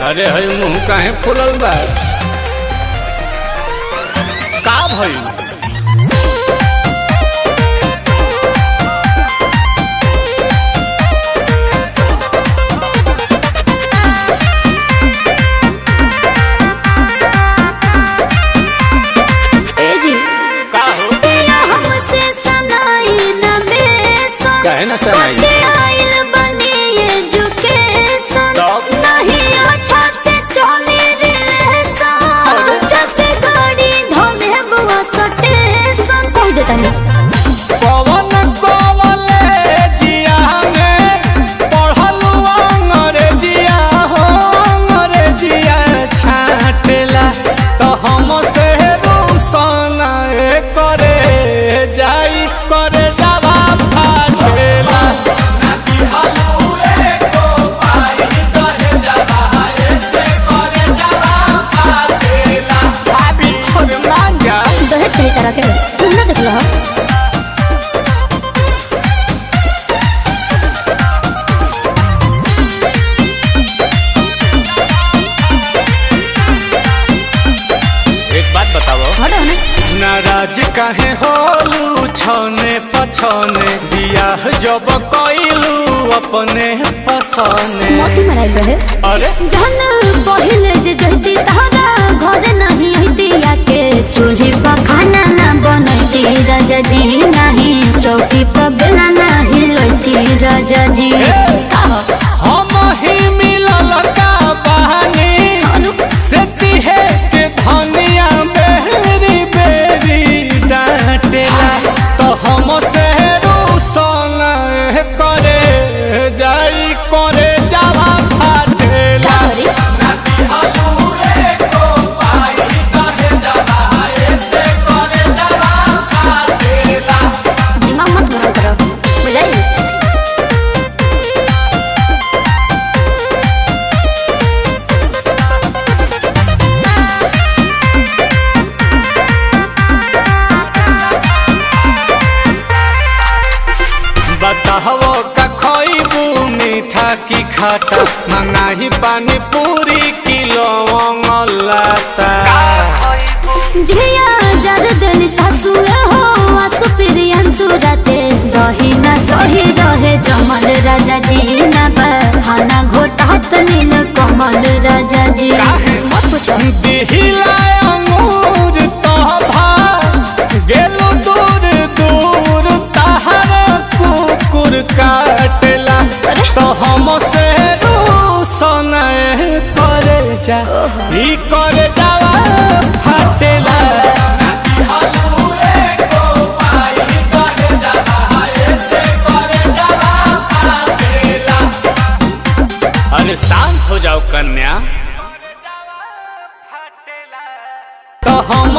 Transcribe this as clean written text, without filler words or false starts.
अरे हई मुंह काहे फुलल बा? का भइल? का हो? काहे ना सनाई? पवन कॉलेजिया में पढ़लू अंग्रेजिया हो, अंग्रेजिया छाटेला तो हम से रूसन करे जाई करे जावा फाटेला। नाराज काहे होलू छने पछने बियाह जब कइलू अपने पसने अरे जहन पहिले जे जहती तहरा घर नहीं दिया के चूल्ही पर खाना ना बनती राजा जी नहीं चौकी पर बेला नहीं लती राजा जी हम ही मिलल का बहानी से तिहे के धनिया बेरी बेरी डांटेला तो हम से रूसन करे जाई करे जावा फाटेला। दिमाग मत गरम करो बुझाई। बताहो का खइबू मीठा की खाटा मंगाही पानी पूरी किलो लाता। झिया जरदन सासुए हो आसु प्रियंसु राते दही ना सही रहे जमल राजा जी ना बहाना घोटात नील कमल राजा जी मत पूछो। दिहिला अंगूर तो भा गेलू दूर दूर तहर कुकुर काटेला तो हम से रूसन करे जा ई करे जावा फाटेला। अरे शांत हो जाओ कन्या तो हम